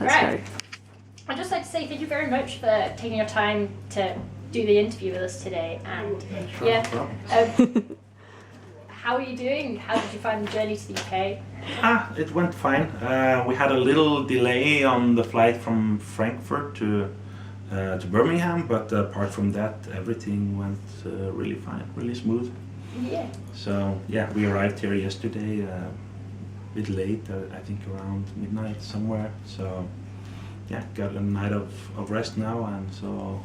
Right. I'd just like to say thank you very much for taking your time to do the interview with us today. And how are you doing? How did you find the journey to the UK? It went fine. We had a little delay on the flight from Frankfurt to Birmingham, but apart from that, everything went really fine, really smooth. Yeah. So yeah, we arrived here yesterday, a bit late, I think around midnight somewhere. So yeah, got a night of rest now, and so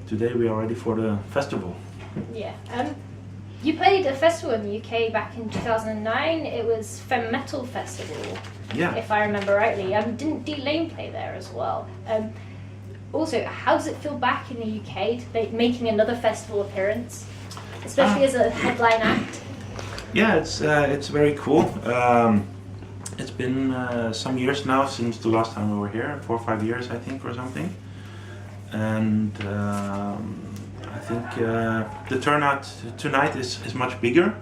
today we are ready for the festival. Yeah. You played a festival in the UK back in 2009. It was Femme Metal Festival, if I remember rightly. Didn't D Lane play there as well? Also, how does it feel back in the UK to be making another festival appearance, especially as a headline act? Yeah, it's very cool. It's been some years now since the last time we were here, 4 or 5 years I think or something. And I think the turnout tonight is much bigger,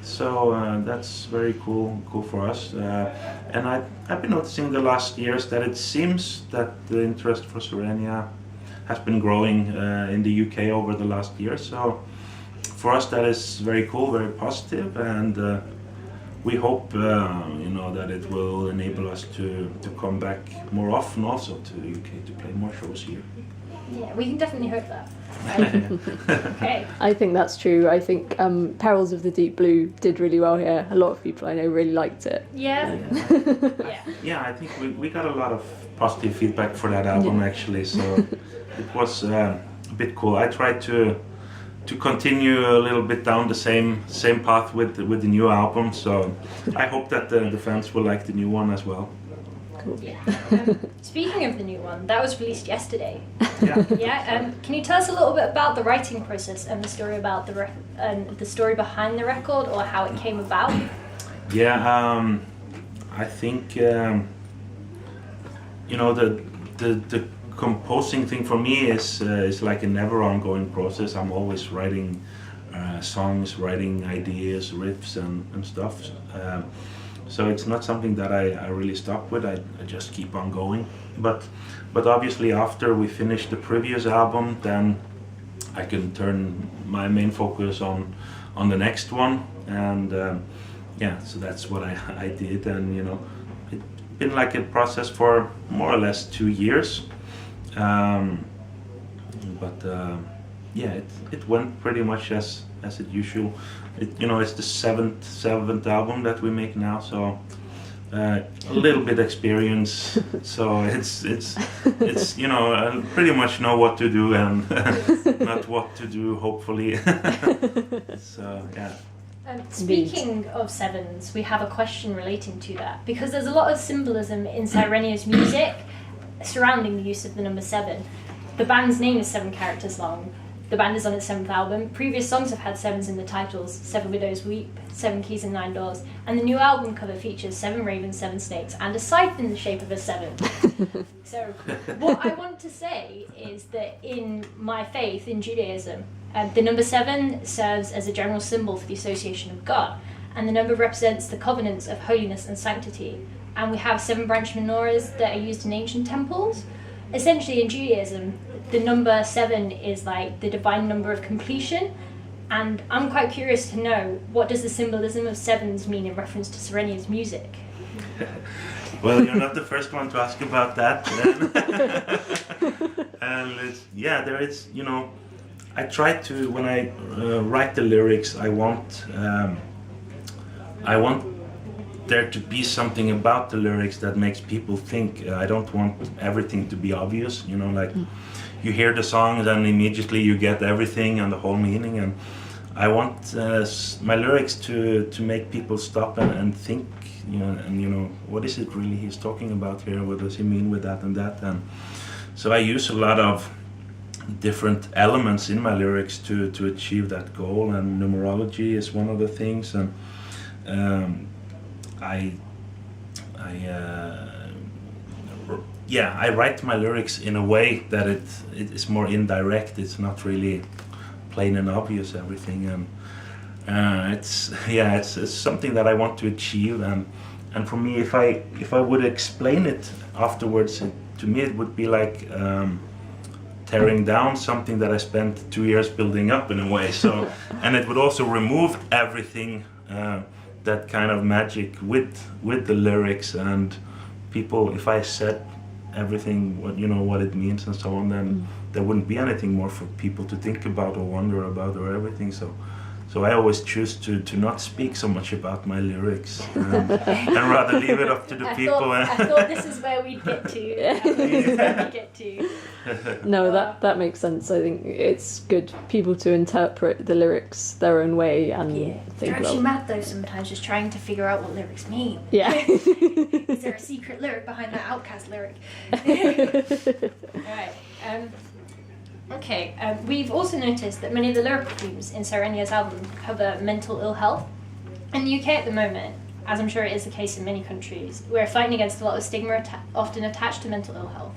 so that's very cool for us. And I've been noticing the last years that it seems that the interest for Sirenia has been growing in the UK over the last year. So for us that is very cool, very positive, and we hope that it will enable us to come back more often also to the UK to play more shows here. Yeah, we can definitely hope that. Okay. I think that's true. I think Perils of the Deep Blue did really well here. A lot of people I know really liked it. Yeah. Yeah, I think we got a lot of positive feedback for that album actually, so it was a bit cool. I tried to continue a little bit down the same path with the new album, so I hope that the fans will like the new one as well. Cool. Yeah. Speaking of the new one, that was released yesterday. Yeah. Yeah. Can you tell us a little bit about the writing process and the story about the story behind the record, or how it came about? Yeah. I think the composing thing for me is like a never ongoing process. I'm always writing songs, writing ideas, riffs and stuff. So it's not something that I really stop with. I just keep on going. But obviously after we finish the previous album, then I can turn my main focus on the next one. And so that's what I did. And it's been like a process for more or less 2 years. It went pretty much as it usual. It's the seventh album that we make now, so a little bit experience. So it's I pretty much know what to do and not what to do, hopefully. So yeah. Speaking of sevens, we have a question relating to that, because there's a lot of symbolism in Sirenia's music surrounding the use of the number 7. The band's name is 7 characters long. The band is on its 7th album. Previous songs have had 7s in the titles: 7 Widows Weep, 7 Keys and 9 Doors. And the new album cover features 7 ravens, 7 snakes, and a scythe in the shape of a 7. So what I want to say is that in my faith, in Judaism, the number 7 serves as a general symbol for the association of God. And the number represents the covenants of holiness and sanctity. And we have 7 branch menorahs that are used in ancient temples. Essentially, in Judaism, the number 7 is like the divine number of completion. And I'm quite curious to know, what does the symbolism of 7s mean in reference to Sirenia's music? Well, you're not the first one to ask about that. And there is, I try to, when I write the lyrics, I want there to be something about the lyrics that makes people think. I don't want everything to be obvious, you hear the song and then immediately you get everything and the whole meaning, and I want my lyrics to make people stop and think, what is it really he's talking about here, what does he mean with that and that. And so I use a lot of different elements in my lyrics to achieve that goal, and numerology is one of the things. And I write my lyrics in a way that it is more indirect. It's not really plain and obvious everything, and it's something that I want to achieve. And for me, if I would explain it afterwards, to me it would be like tearing down something that I spent 2 years building up in a way. So, and it would also remove everything, that kind of magic with the lyrics and people. If I said everything, what it means and so on, then there wouldn't be anything more for people to think about or wonder about or everything. So I always choose to not speak so much about my lyrics and rather leave it up to the people. I thought this is where we'd get to. This is where we'd get to. No, that makes sense. I think it's good people to interpret the lyrics their own way and think They're actually about. mad though sometimes, just trying to figure out what lyrics mean. Yeah. Is there a secret lyric behind that Outcast lyric? Right. Okay, we've also noticed that many of the lyrical themes in Sirenia's album cover mental ill health. In the UK at the moment, as I'm sure it is the case in many countries, we're fighting against a lot of stigma often attached to mental ill health.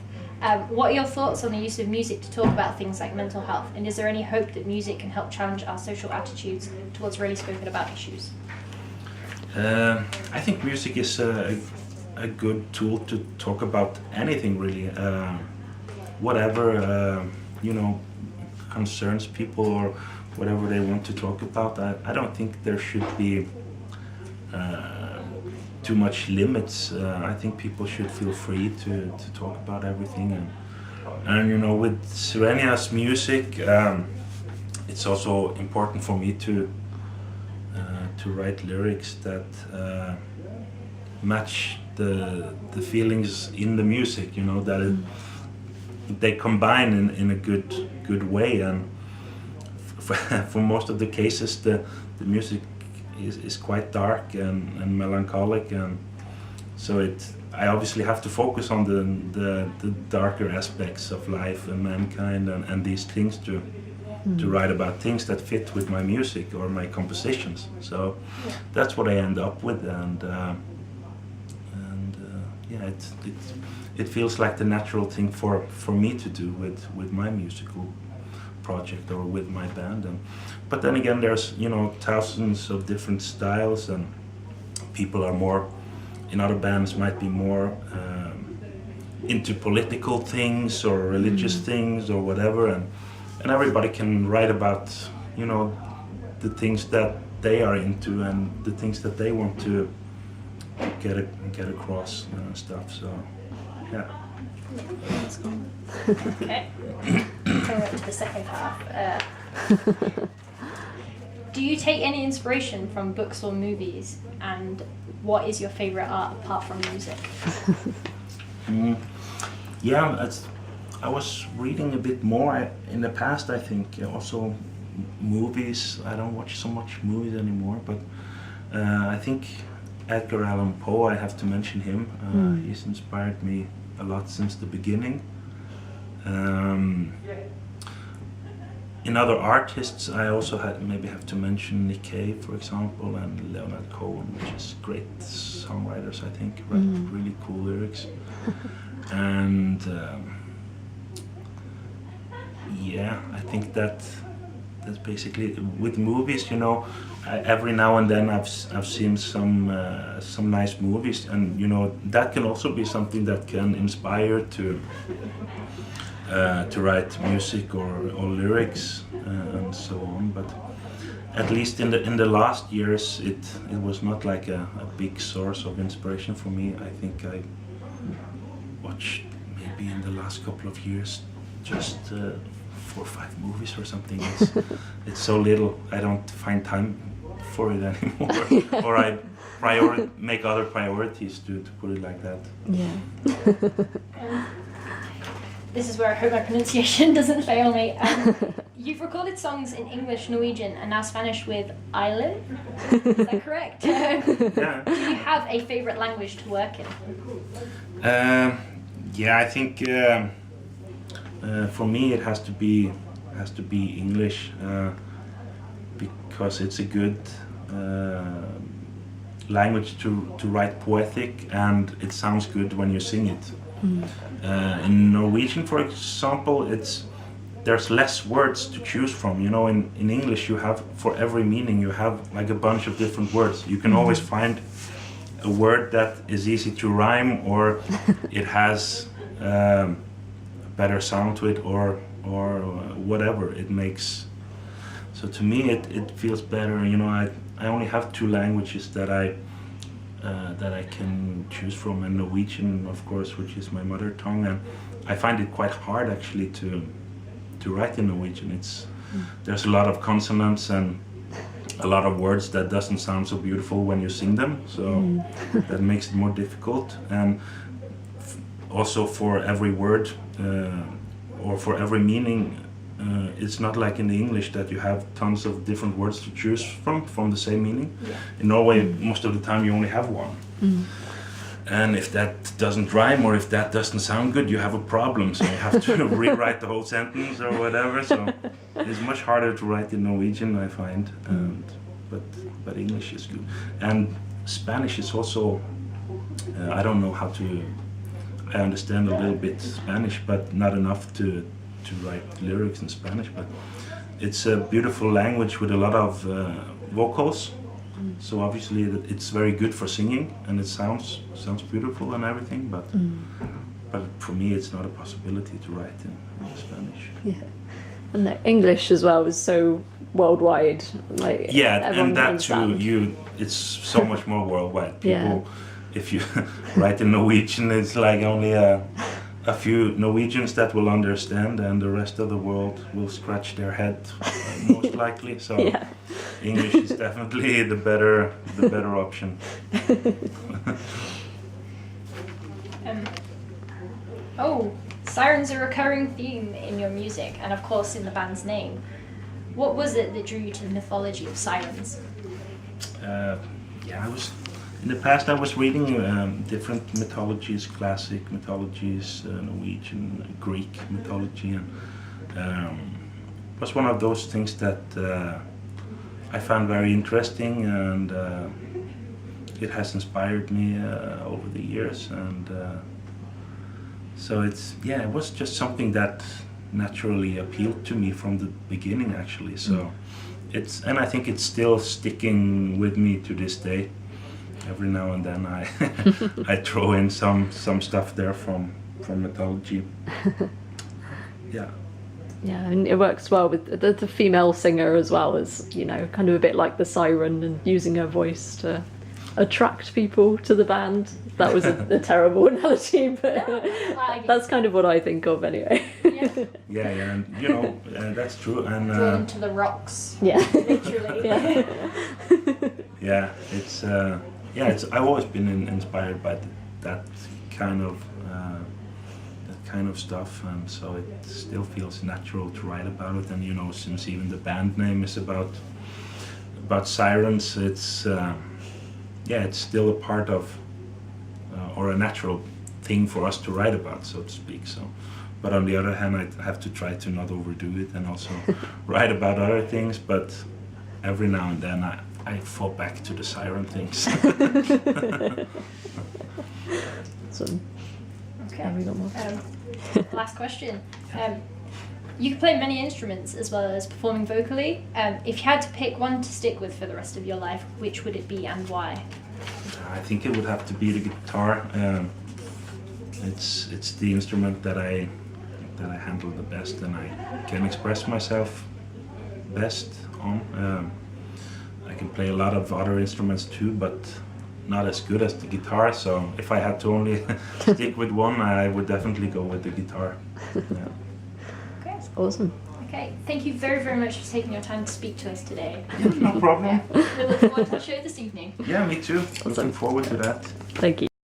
What are your thoughts on the use of music to talk about things like mental health? And is there any hope that music can help challenge our social attitudes towards really spoken about issues? I think music is a good tool to talk about anything really. Whatever concerns people or whatever they want to talk about. I don't think there should be too much limits. I think people should feel free to talk about everything, and with Sirenia's music, it's also important for me to write lyrics that match the feelings in the music. That they combine in a good way, and for most of the cases the music is quite dark and melancholic, and so I obviously have to focus on the darker aspects of life and mankind and these things to write about things that fit with my music or my compositions. So that's what I end up with, and it feels like the natural thing for me to do with my musical project or with my band. But then again, there's thousands of different styles, and people are more, in other bands might be more into political things or religious things or whatever, and everybody can write about the things that they are into and the things that they want to get across and stuff. So yeah. Okay. Coming up to the second half. Do you take any inspiration from books or movies? And what is your favorite art apart from music? I was reading a bit more in the past, I think. Also movies. I don't watch so much movies anymore, but I think Edgar Allan Poe, I have to mention him. He's inspired me a lot since the beginning. In other artists, I also maybe have to mention Nick Cave, for example, and Leonard Cohen, which is great songwriters, I think, write really cool lyrics. And I think that's basically with movies. Every now and then I've seen some nice movies, and that can also be something that can inspire to write music or lyrics and so on. But at least in the last years, it was not like a big source of inspiration for me. I think I watched maybe in the last couple of years just 4 or 5 movies or something. It's so little, I don't find time for it anymore. Or I make other priorities to put it like that. Yeah. This is where I hope my pronunciation doesn't fail me. You've recorded songs in English, Norwegian, and now Spanish with Island. Is that correct? Yeah. Do you have a favorite language to work in? I think for me it has to be English, because it's a good language to write poetic, and it sounds good when you sing it. In Norwegian, for example, there's less words to choose from. In English, you have, for every meaning, you have like a bunch of different words. You can always find a word that is easy to rhyme, or it has a better sound to it, or whatever it makes. So to me, it feels better. You know, I only have two languages that I can choose from, and Norwegian, of course, which is my mother tongue, and I find it quite hard actually to write in Norwegian. There's a lot of consonants and a lot of words that doesn't sound so beautiful when you sing them, so that makes it more difficult. And also for every word or for every meaning, it's not like in the English that you have tons of different words to choose from the same meaning. In Norway, most of the time you only have one. And if that doesn't rhyme, or if that doesn't sound good, you have a problem. So you have to rewrite the whole sentence or whatever. So it's much harder to write in Norwegian, I find. But English is good. And Spanish is also, I don't know how to, I understand a little bit Spanish, but not enough to write lyrics in Spanish. But it's a beautiful language with a lot of vocals. So obviously it's very good for singing, and it sounds beautiful and everything, but for me it's not a possibility to write in Spanish. Yeah, and the English as well is so worldwide. Like and that too. It's so much more worldwide. People, if you write in Norwegian, it's like only a few Norwegians that will understand, and the rest of the world will scratch their head most likely. So English is definitely the better option. Sirens are a recurring theme in your music, and of course in the band's name. What was it that drew you to the mythology of sirens? In the past I was reading different mythologies, classic mythologies, Norwegian, Greek mythology, and it was one of those things that I found very interesting, and it has inspired me over the years, and so it was just something that naturally appealed to me from the beginning, actually. So and I think it's still sticking with me to this day. Every now and then I throw in some stuff there from mythology. Yeah, and it works well with the female singer as well, as, you know, kind of a bit like the siren, and using her voice to attract people to the band. That was a terrible analogy, but that's kind of what I think of anyway. Yeah, and you know, that's true. And drawn to the rocks. Yeah, literally. It's I've always been inspired by that kind of stuff, and so it still feels natural to write about it. And you know, since even the band name is about sirens, it's still a part of or a natural thing for us to write about, so to speak. So, but on the other hand, I have to try to not overdo it, and also write about other things. But every now and then I fall back to the siren things. Okay, we got more. Last question. You can play many instruments as well as performing vocally. If you had to pick one to stick with for the rest of your life, which would it be and why? I think it would have to be the guitar. It's the instrument that I handle the best, and I can express myself best on. I can play a lot of other instruments too, but not as good as the guitar. So if I had to only stick with one, I would definitely go with the guitar. Yeah. Okay. Awesome. Okay, thank you very, very much for taking your time to speak to us today. No problem. We look forward to the show this evening. Yeah, me too. Looking forward to that. Thank you.